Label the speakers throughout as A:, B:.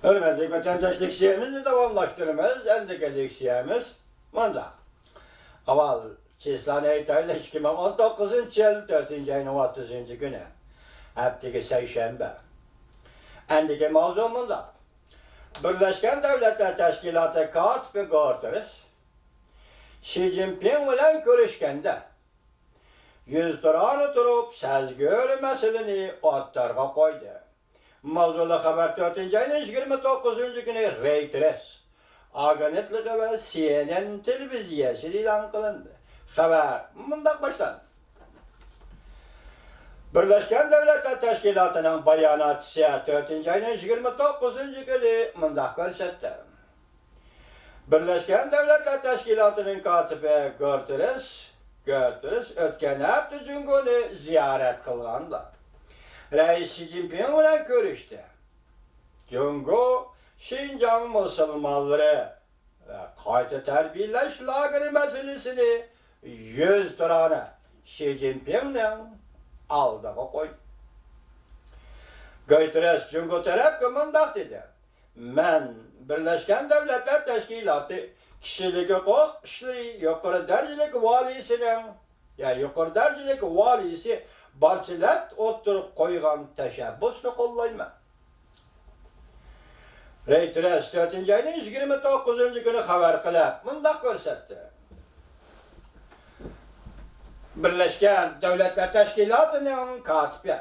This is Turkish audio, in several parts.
A: Hürmetli vatandaşlık siyemizi davamlaştırımız, endikelik siyemiz manda. Aval Çislane İtalya 2019 yıl 4. ayın 30. günü. Haftaki Seyşembe. Endike mavzumunda. Birleşken Devletler Teşkilatı katibi Guterres, Xi Jinping bilen görüşkende, yüzduran oturup sezgör meseleni ortaya koydu. Mavzulu haber 4. ayın 29. günü Reuters, Aganetliği ve CNN televizyası ilan kılındı. Haber bundan başlandı. Birleşken Devletler Teşkilatı'nın bayanatçısı 4. ayın 29. günü bundan görsetti. Birleşken Devletler Teşkilatı'nın katibi Guterres ötken hafta günü ziyaret kılgandı. Reis Xi Jinping bilen görüştü. Cungo, Şincan Müslümanları ve kayıtı terbiyeleş lageri meselesini yüz duranı Xi Jinping'den aldığı koydu. Guterres Cungo taraf kımındak dedi. Men Birleşken Devletler Teşkilatı kişilik hukuk işleri yukarı derecelik valisi Barçilet oturup koygan teşebbüsünü kollayma. Reuters 4. ayın 29. günü haber kılıp mındak görsetti. Birleşken Devletler Teşkilatı'nın katibi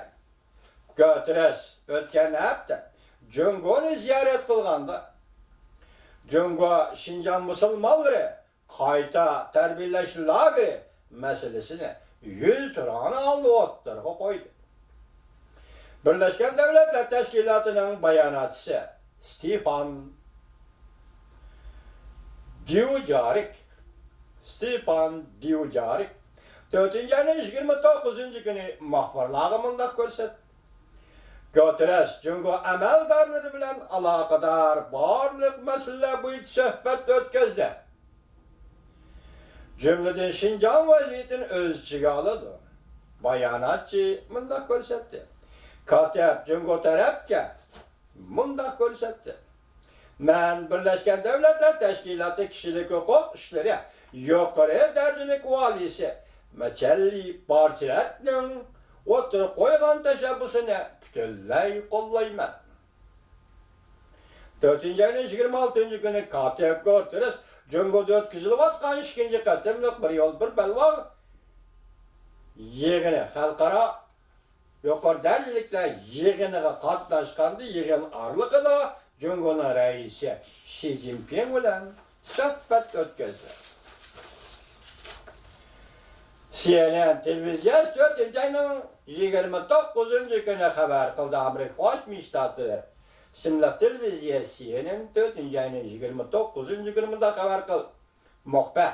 A: Guterres ötken hafta Cungo'nu ziyaret kılganda Cungo Şincan Müslümanları kayta terbiyeleş lageri meselesini yüz turanı aldı otları koydu. Birleşken Devletler Teşkilatı'nın bayanatçısı Stefan Dujarric 4. ayın 29. günü mahbarlığımında görsetti. Guterres Cungo ameldarları bilen alakadar barlık mesele boyut söhbet ötközde. Cümleden Şincan vaziyetini öz içine aladı. Bayanatçı mındak görsetti. Katip Cungo tarafke mındak görsetti. Men Birleşken Devletler Teşkilatı kişilik hukuk işleri yukarı derecelik valisi Meçelli Barçilet'nin oturup koygan teşebbüsünü bütünley kollayma. 4. ayın 26. günü Katip Guterres Cungo'da ötküzülüp atkan 2. katımlık bir yol bir belva yığını halkara yukarı derecelikle yığınıga katlaşkandı. Yığın arlıkı da Cungo'nun reisi Xi Jinping bilen sohbet ötküzdü. CNN televizyası 4. ayın 29. günü haber kıldı. Amerika Birleşik Devletleri Simlik televizyası CNN 4. ayın 29. günü haber kıldı. Muhbir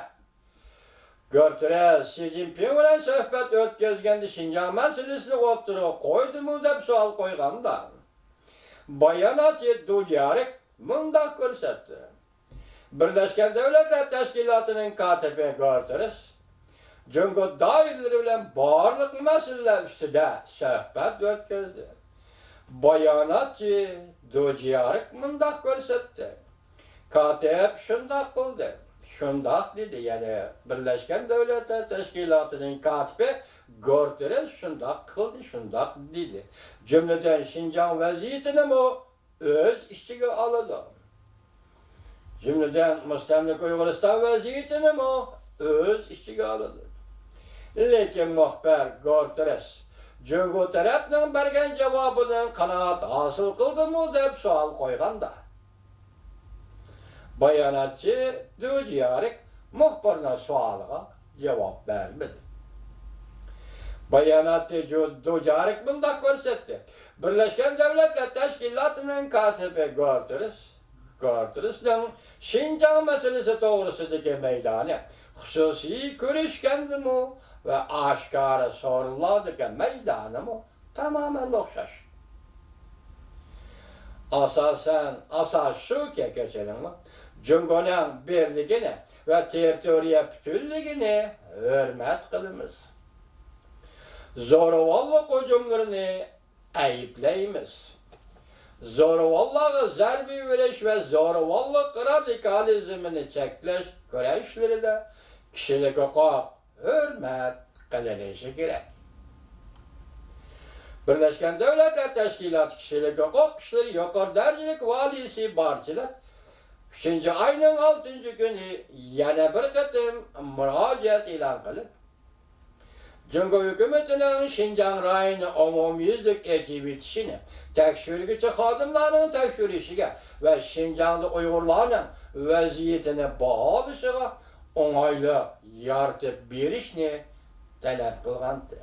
A: Guterres Xi Jinping bilen sohbet ötközgendi. Şincan meselesini oturup koydu mu dep sual koyganda. Bayanatçı Dujarric mındak görsetti. Birleşken Devletler Teşkilatı'nın katibi Guterres Cungo dairleri bilen barlık meseleler üstüde sohbet ötközdi. Bayanatçı Dujarric mındak görsetti. Katip şundak kıldı. Şundak dedi, yani Birleşken Devletler Teşkilatı'nın katibi Guterres şundak kıldı, şundak dedi. Cümleden Şincan vaziyetini mi öz işçiye aladı. Cümleden Müstemlik Uygurustan vaziyetini mi öz işçiye aladı. Lekin muhbir Guterres Cungo tarafından bergen cevabından kanaat hasıl kıldı mı dep sual koyganda. Bayanatçı Dujarric muhbirine sualıga cevap vermedi. Bayanatçı Dujarric bundak görsetti. Birleşken Devletler Teşkilatı'nın katibi Guterres'den Şincan meselesi doğrusundaki meydanı hususi görüşkendi mi ve aşkarı sorulardaki meydanı mı tamamen okşaş. Asas şu ki geçelim mi? Cungo'nun birliğini ve teritoriya bütünlüğünü hürmet kılımız. Zoravallık hücumlarını ayıplayımız. zo'ravonlarga zarbi verish ve zo'ravonlik radikalizmini cheklash kurashlarida kishilik huquq hurmat qilinishi kerak. Birleşken Devletler Teşkilatı Kişilik Hukuk İşleri Yukarı Derecelik Valisi Barçılar 3. ayının 6. günü yana bir kıtım müracaat ilan kılıp Cumhur hükümetinin Şinjan rayını umumyüzlük ekibitişini tekşürgüçü kadınların tekşürüşüge ve Şinjanlı Uygurların vaziyetini bağlışıga onaylı yardım berişini talep kılgandı.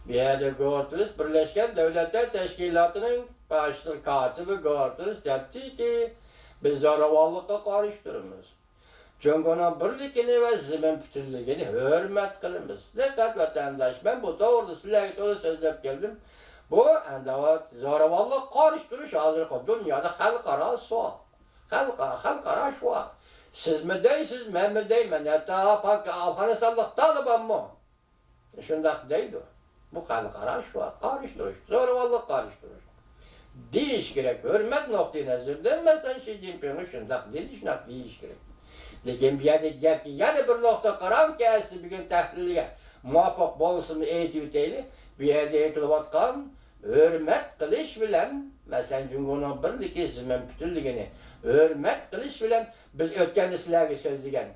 A: Bir yerde gördünüz, Birleşken Devletler Teşkilatı'nın başlık katibi gördünüz, dedi ki biz zo'ravonlikqa qarshi Cumhur'un birlikini ve zimin bütünlüğünü hürmet kılımız. Dikkat vatandaş, ben bu doğruda sizlerle doğru sözlep geldim. Bu zo'ravonlik qarshi turish hozirgi dünyada xalqaro sual. Xalqaro sual. Siz mi deysiz, men mi deyman? Hatta Afganistonlik Taliban mı? Şundaq deydi. Bu xalqaro sual. Qarshi turish, zo'ravonlik qarshi turish. Deyiş gerek, hürmet noktayı nazardan mesela Xi Jinping'in şundaq dedi, şundaq deyiş gerek. Lekin bir yerde gap ki yana bir nokta qaram ki asli bir gün tahliliga muvaffaq bo'lishini aytib o'taylik. Bu yerda aytilayotgan hurmat qilish bilan, masalan Cumhurning birligi, zimin bütünligini hurmat qilish bilan biz o'tganda sizlarga so'zlagan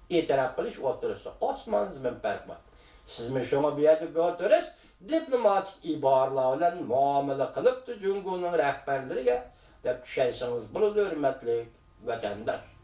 A: e'tirof qilish o'rtasida osmon zimin farq bor. Siz mi şuna bir yerde gördünüz, diplomatik ibarlar bilan muomala qilibdi Cumhurning rahbarlariga deb tushaysiz, bunu hurmatli vatandaş.